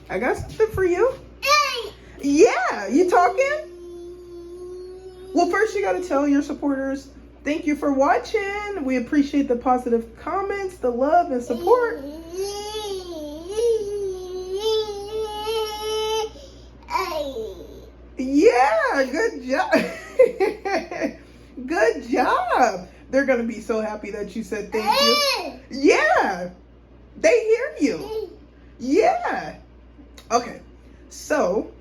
I got something for you. Yeah, you talking? Well, first you got to tell your supporters, thank you for watching. We appreciate the positive comments, the love and support. Yeah, good job. Good job. They're going to be so happy that you said thank you. Yeah, they hear you. Yeah. Okay, so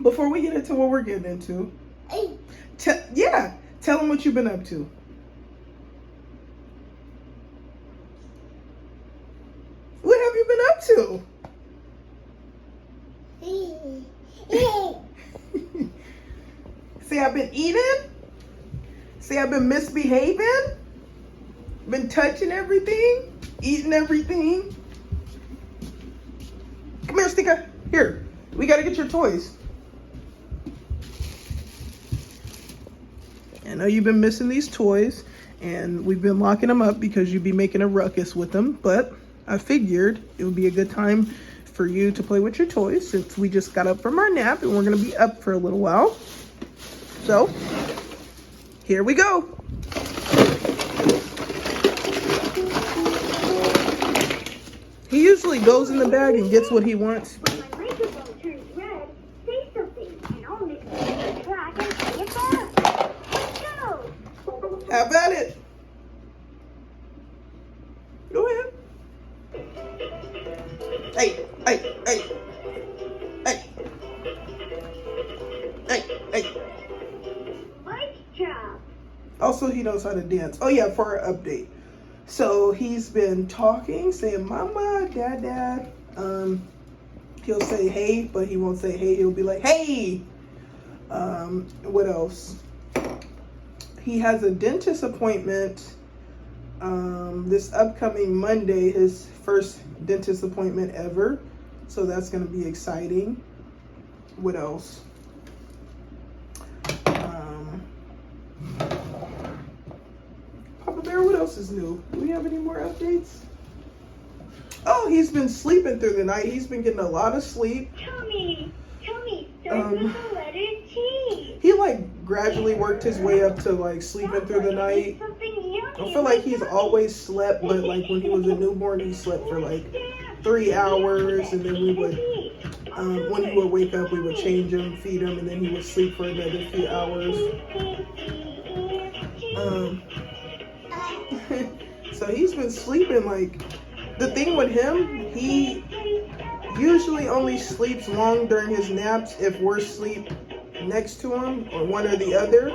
before we get into what we're getting into, tell them what you've been up to. What have you been up to? Say I've been eating. Say I've been misbehaving. Been touching everything, eating everything. Come here, Stika. Here, we gotta get your toys. I know you've been missing these toys, and we've been locking them up because you'd be making a ruckus with them, but I figured it would be a good time for you to play with your toys since we just got up from our nap and we're gonna be up for a little while. So, here we go. He usually goes in the bag and gets what he wants. When my microphone turns red, say something, and I'll make a track and play it back. Let's go! Have at it. Go ahead. Hey. Mike Chop. Also, he knows how to dance. Oh yeah, for our update. So he's been talking, saying mama, dad. He'll say hey, but he won't say hey. He'll be like, hey. What else? He has a dentist appointment this upcoming Monday, his first dentist appointment ever. So that's going to be exciting. What else? Papa Bear, what else is new? Do we have any more updates? Oh, he's been sleeping through the night. He's been getting a lot of sleep. Tell me, start with the letter T. He like gradually worked his way up to like sleeping through the night. I feel like he's always slept, but like when he was a newborn, he slept for like 3 hours, and then we would, when he would wake up, we would change him, feed him, and then he would sleep for another few hours. So he's been sleeping like, the thing with him, he usually only sleeps long during his naps if we're asleep next to him or one or the other.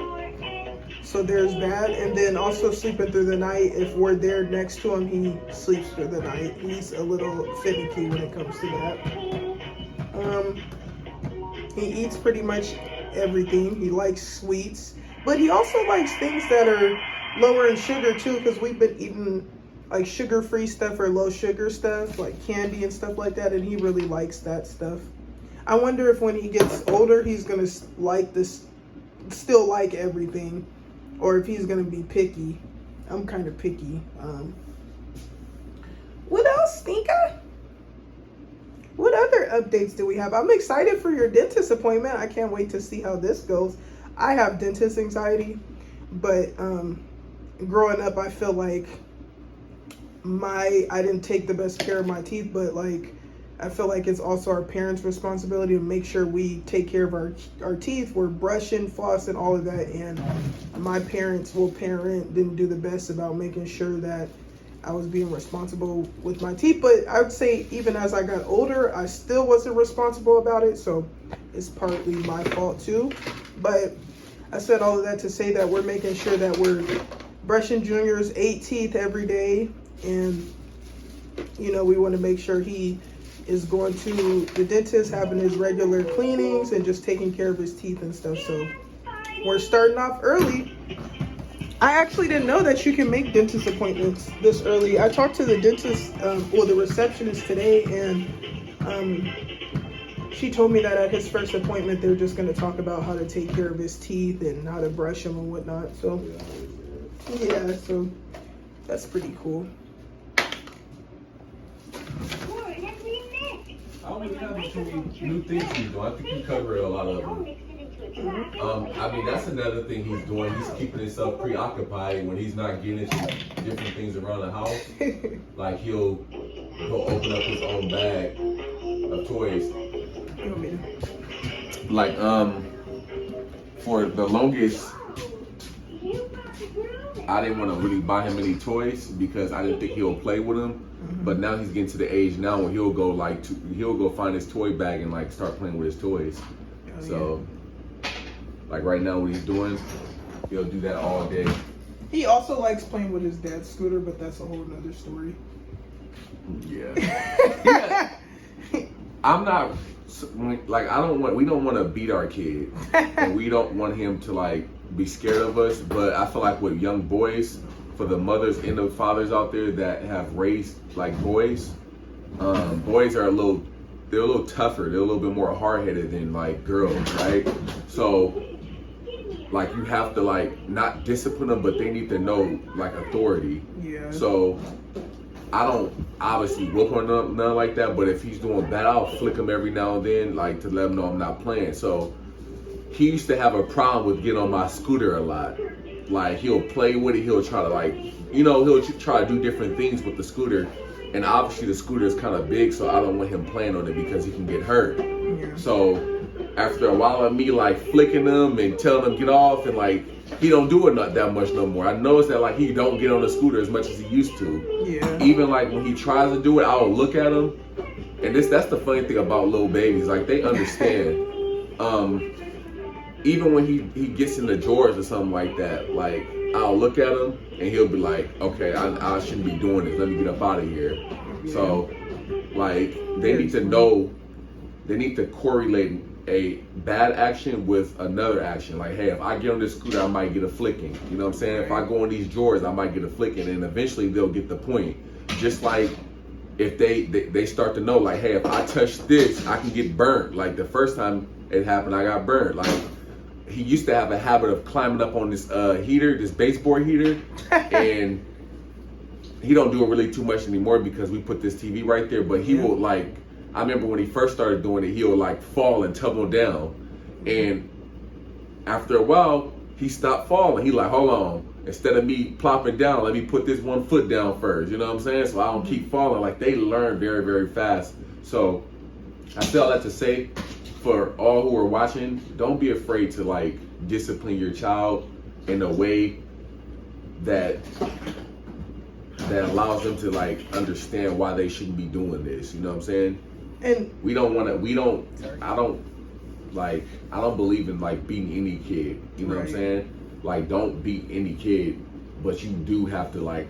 So there's that. And then also sleeping through the night, if we're there next to him, he sleeps through the night. He's a little finicky when it comes to that. He eats pretty much everything. He likes sweets, but he also likes things that are lower in sugar too, because we've been eating like sugar-free stuff or low sugar stuff, like candy and stuff like that, and he really likes that stuff. I wonder if when he gets older, he's gonna like this, still like everything, or if he's gonna be picky. I'm kind of picky. What else, Stinka? What other updates do we have? I'm excited for your dentist appointment. I can't wait to see how this goes. I have dentist anxiety, but growing up, I feel like I didn't take the best care of my teeth, but like I feel like it's also our parents' responsibility to make sure we take care of our teeth. We're brushing, flossing, all of that, and my parents, didn't do the best about making sure that I was being responsible with my teeth. But I would say even as I got older, I still wasn't responsible about it, so it's partly my fault too. But I said all of that to say that we're making sure that we're brushing Junior's 8 teeth every day, and you know, we want to make sure he is going to the dentist, having his regular cleanings and just taking care of his teeth and stuff. So we're starting off early. I actually didn't know that you can make dentist appointments this early. I talked to the dentist, the receptionist today, and she told me that at his first appointment, they're just going to talk about how to take care of his teeth and how to brush them and whatnot. So yeah, so that's pretty cool. When my actually new things he's doing. I think he covered a lot of them. I mean, that's another thing he's doing. He's keeping himself preoccupied when he's not getting into different things around the house. Like he'll go open up his own bag of toys. Like for the longest, I didn't want to really buy him any toys because I didn't think he'll play with them. But now he's getting to the age now where he'll go find his toy bag and like start playing with his toys. So like right now what he's doing, he'll do that all day. He also likes playing with his dad's scooter, but that's a whole nother story. Yeah. I'm not like we don't want to beat our kid, and we don't want him to like be scared of us. But I feel like with young boys, for the mothers and the fathers out there that have raised like boys, boys are a little tougher. They're a little bit more hard-headed than like girls, right? So like you have to like not discipline them, but they need to know like authority. Yeah. So I don't obviously whoop on nothing like that, but if he's doing bad, I'll flick him every now and then, like to let him know I'm not playing. So he used to have a problem with getting on my scooter a lot. Like he'll play with it, he'll try to like, he'll try to do different things with the scooter. And obviously the scooter is kind of big, so I don't want him playing on it because he can get hurt. Yeah. So after a while of me like flicking him and telling him get off, and like he don't do it not that much no more. I noticed that like he don't get on the scooter as much as he used to. Yeah. Even like when he tries to do it, I'll look at him, and that's the funny thing about little babies. Like they understand. Even when he gets in the drawers or something like that, like I'll look at him and he'll be like, okay, I shouldn't be doing this. Let me get up out of here. Yeah. So like they need to know, they need to correlate a bad action with another action. Like, hey, if I get on this scooter, I might get a flicking. You know what I'm saying? If I go in these drawers, I might get a flicking, and eventually they'll get the point. Just like if they start to know, like, hey, if I touch this, I can get burnt. Like the first time it happened, I got burnt. Like he used to have a habit of climbing up on this heater, this baseboard heater, and he don't do it really too much anymore because we put this TV right there. But he will like. I remember when he first started doing it, he'll like fall and tumble down. And after a while, he stopped falling. He like, hold on. Instead of me plopping down, let me put this one foot down first. You know what I'm saying? So I don't keep falling. Like they learn very, very fast. So I say all that to say, for all who are watching, don't be afraid to like discipline your child in a way that allows them to like understand why they shouldn't be doing this. You know what I'm saying? And I don't believe in like beating any kid. You know what I'm saying? Like don't beat any kid, but you do have to like,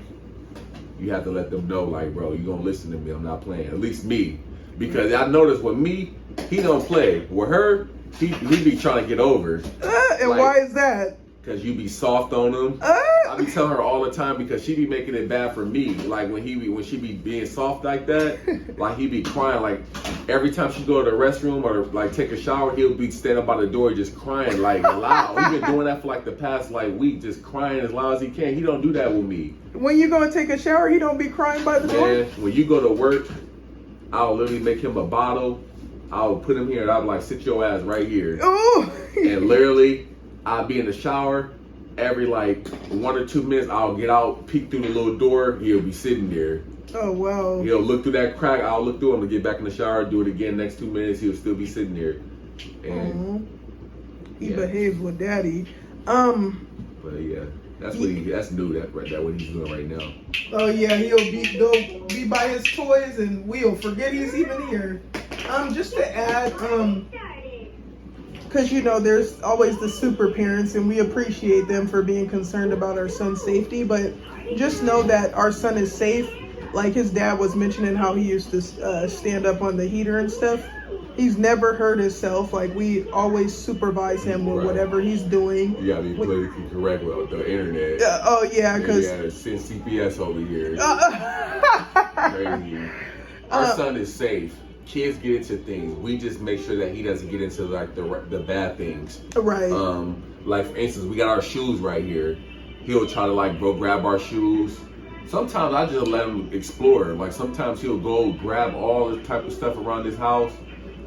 you have to let them know like, bro, you gonna listen to me, I'm not playing. At least me. Because I noticed with me, he don't play. With her, he be trying to get over. And like, why is that? Because you be soft on him. I be telling her all the time because she be making it bad for me. Like when she be being soft like that, like he be crying. Like every time she go to the restroom or like take a shower, he'll be standing by the door just crying like loud. He been doing that for like the past like week, just crying as loud as he can. He don't do that with me. When you go and take a shower, he don't be crying by the door? When you go to work, I'll literally make him a bottle. I'll put him here and I'll be like, sit your ass right here. Oh. And literally, I'll be in the shower. Every like 1 or 2 minutes, I'll get out, peek through the little door. He'll be sitting there. Oh, wow. He'll look through that crack. I'll look through him to get back in the shower, do it again. Next 2 minutes, he'll still be sitting there. And he behaves with daddy. But yeah, that's new. What he's doing right now. Oh yeah, they'll be by his toys and we'll forget he's even here. Just to add, because there's always the super parents and we appreciate them for being concerned about our son's safety, but just know that our son is safe. Like his dad was mentioning how he used to stand up on the heater and stuff. He's never hurt himself. Like we always supervise him with whatever he's doing. You gotta be politically correct with the internet. Because you gotta send CPS over here. Crazy. Our son is safe. Kids get into things. We just make sure that he doesn't get into like the bad things. Right. Like for instance, we got our shoes right here. He'll try to like go grab our shoes. Sometimes I just let him explore. Like sometimes he'll go grab all this type of stuff around his house.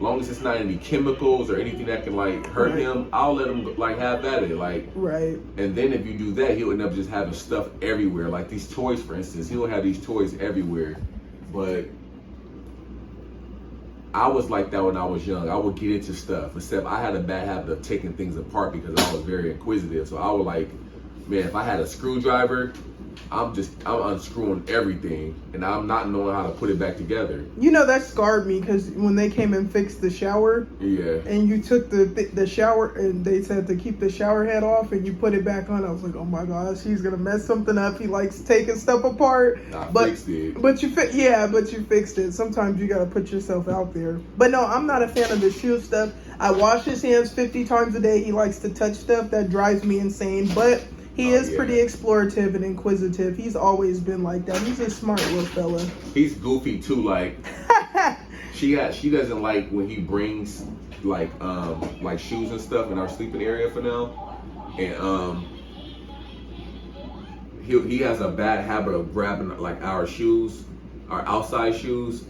long as it's not any chemicals or anything that can like hurt Right. him, I'll let him like have at it. Like, Right. and then if you do that, he'll end up just having stuff everywhere. Like these toys, for instance, he'll have these toys everywhere. But I was like that when I was young. I would get into stuff, except I had a bad habit of taking things apart because I was very inquisitive. So I would like, man, if I had a screwdriver, I'm unscrewing everything, and I'm not knowing how to put it back together. You know, that scarred me because when they came and fixed the shower, Yeah. and you took the shower, and they said to keep the shower head off, and you put it back on. I was like, oh my gosh, he's gonna mess something up. He likes taking stuff apart. I fixed it. But you fixed it. Sometimes you gotta put yourself out there. But no, I'm not a fan of the shoe stuff. I wash his hands 50 times a day. He likes to touch stuff. That drives me insane. But he is pretty explorative and inquisitive. He's always been like that. He's a smart little fella. He's goofy too. Like she doesn't like when he brings like shoes and stuff in our sleeping area for now, and he has a bad habit of grabbing like our shoes, our outside shoes,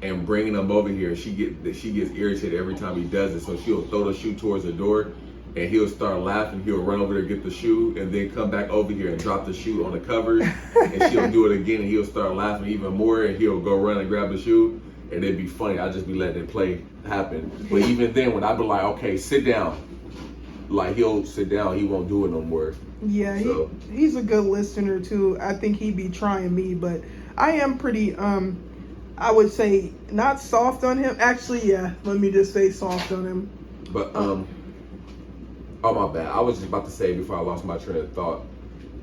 and bringing them over here. She gets irritated every time he does it, so she'll throw the shoe towards the door. And he'll start laughing. He'll run over there, get the shoe, and then come back over here and drop the shoe on the covers. And she'll do it again, and he'll start laughing even more. And he'll go run and grab the shoe, and it'd be funny. I'll just be letting it happen. But even then, when I be like, "Okay, sit down," like he'll sit down. He won't do it no more. Yeah, So. he's a good listener too. I think he'd be trying me, but I am pretty I would say not soft on him. Actually, yeah. Let me just say soft on him. But oh my bad. I was just about to say before I lost my train of thought,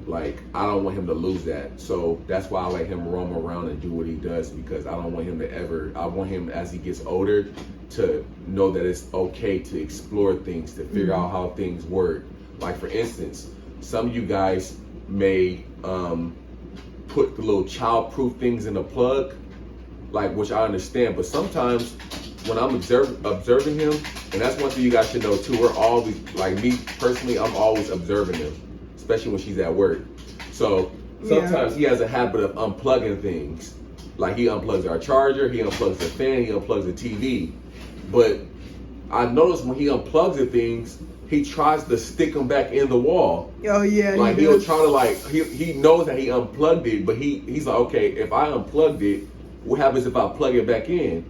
like I don't want him to lose that. So that's why I let him roam around and do what he does, because I don't want him to I want him as he gets older to know that it's okay to explore things, to figure out how things work. Like for instance, some of you guys may put the little child-proof things in the plug, like, which I understand, but sometimes when I'm observing him, and that's one thing you guys should know too, we're always, like me personally, I'm always observing him, especially when she's at work. So sometimes he has a habit of unplugging things. Like he unplugs our charger, he unplugs the fan, he unplugs the TV. But I notice when he unplugs the things, he tries to stick them back in the wall. Oh yeah, like he'll try to like, he knows that he unplugged it, but he's like, okay, if I unplugged it, what happens if I plug it back in?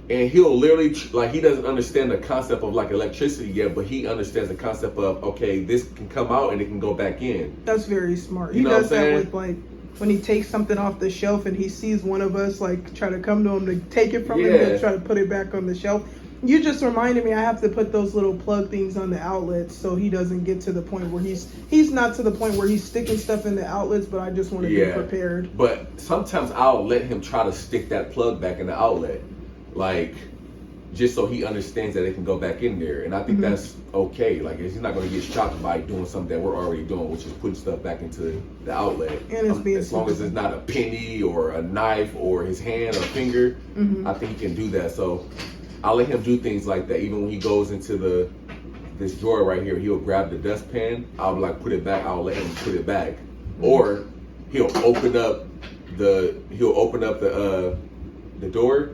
And he'll literally, like, he doesn't understand the concept of like electricity yet, but he understands the concept of, okay, this can come out and it can go back in. That's very smart. You He know does what I'm that saying? with like when he takes something off the shelf and he sees one of us like try to come to him to take it from him and try to put it back on the shelf. You just reminded me I have to put those little plug things on the outlets so he doesn't get to the point where he's not to the point where he's sticking stuff in the outlets, but I just want to be prepared. But sometimes I'll let him try to stick that plug back in the outlet, like just so he understands that it can go back in there. And I think that's okay. Like he's not going to get shocked by doing something that we're already doing, which is putting stuff back into the outlet. And it's being as long as it's not a penny or a knife or his hand or finger, I think he can do that. So I'll let him do things like that. Even when he goes into this drawer right here, he'll grab the dustpan. I'll like put it back. I'll let him put it back, or he'll open up the door,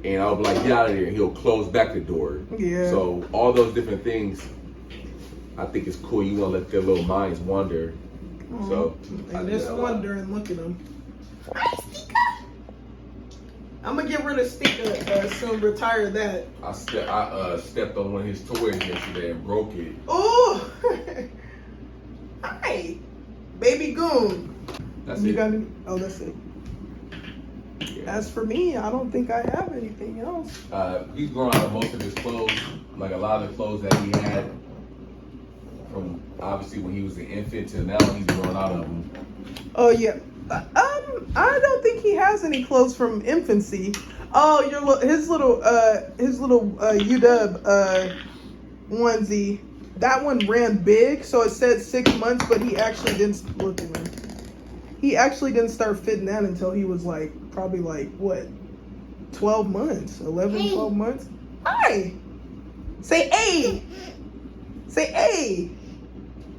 and I'll be like, get out of here. And he'll close back the door. Yeah. So all those different things, I think it's cool. You want to let their little minds wander. So and just wonder and look at him. I'm gonna get rid of Stika soon. Retire that. I stepped on one of his toys yesterday and broke it. Oh, hi, baby goon. That's You it. got any? Oh, that's it. Yeah. As for me, I don't think I have anything else. He's grown out of most of his clothes. Like a lot of the clothes that he had from obviously when he was an infant to now, he's grown out of them. Oh yeah. I don't think he has any clothes from infancy. Oh, his little UW onesie. That one ran big, so it said 6 months, but he actually didn't look at him. He actually didn't start fitting that until he was like probably like what, 12 months, 11, 12 months. Hi. Say hey. Say hey.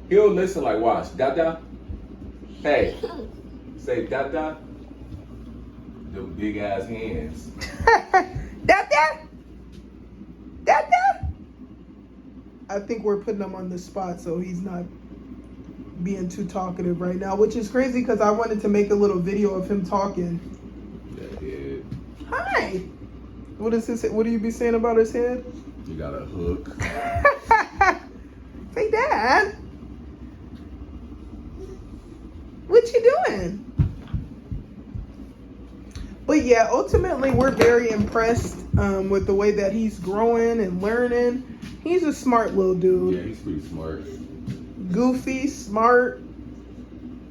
He'll listen like, watch, Dada. Hey. Say Dada. Them big ass hands. Dada. I think we're putting him on the spot, so he's not being too talkative right now, which is crazy because I wanted to make a little video of him talking. Yeah, Hi. What is his? What do you be saying about his head? you got a hook. Say, Dad. What you doing? But yeah, ultimately, we're very impressed with the way that he's growing and learning. He's a smart little dude. Yeah, he's pretty smart. Goofy, smart,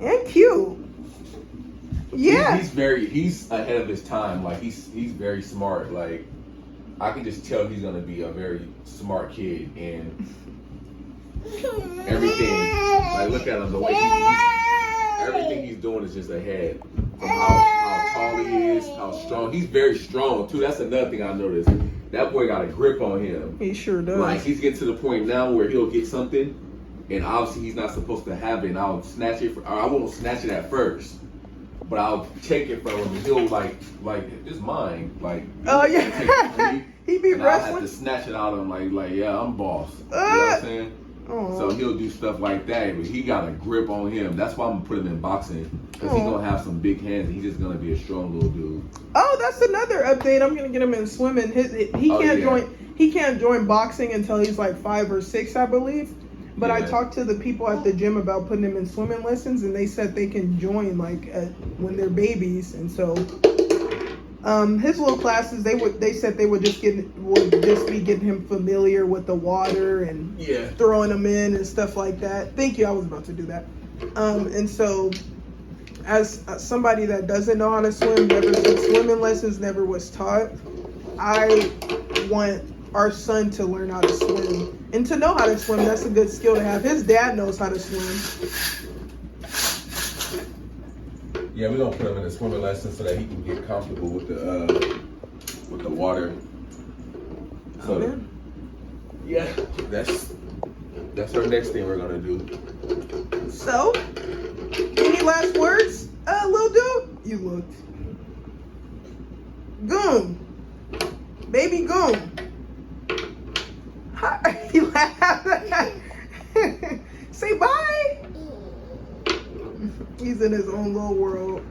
and cute. Yeah. He's ahead of his time. Like he's very smart. Like I can just tell he's gonna be a very smart kid and everything. Like look at him, the way everything he's doing is just ahead. From how tall he is, how strong. He's very strong too. That's another thing I noticed. That boy got a grip on him. He sure does. Like he's getting to the point now where he'll get something, and obviously he's not supposed to have it. And I'll snatch it. Or I won't snatch it at first, but I'll take it from him, and he'll like this is mine. Like Oh take it from yeah. me, He be and I have to wrestling. snatch it out of him. Like yeah, I'm boss. You know what I'm saying? Oh. So he'll do stuff like that, but he got a grip on him. That's why I'm gonna put him in boxing, because he's Aw. gonna have some big hands, and he's just gonna be a strong little dude. Oh, that's another update. I'm gonna get him in swimming. He Oh, can't yeah. join. He can't join boxing until he's like 5 or 6, I believe. But I Yeah. talked to the people at the gym about putting him in swimming lessons, and they said they can join like when they're babies. And so, his little classes, they said they would just be getting him familiar with the water and Yeah. throwing him in and stuff like that. Thank you. I was about to do that. And so, as somebody that doesn't know how to swim, never took swimming lessons, never was taught, I want our son to learn how to swim and to know how to swim. That's a good skill to have. His dad knows how to swim. Yeah, we're gonna put him in a swimming lesson so that he can get comfortable with the water. So Okay. yeah, that's our next thing we're gonna do. So, any last words, little dude? You looked. Goon. Baby Goon. Hi. He laughed. Say bye. He's in his own little world.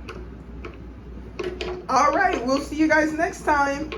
All right, we'll see you guys next time.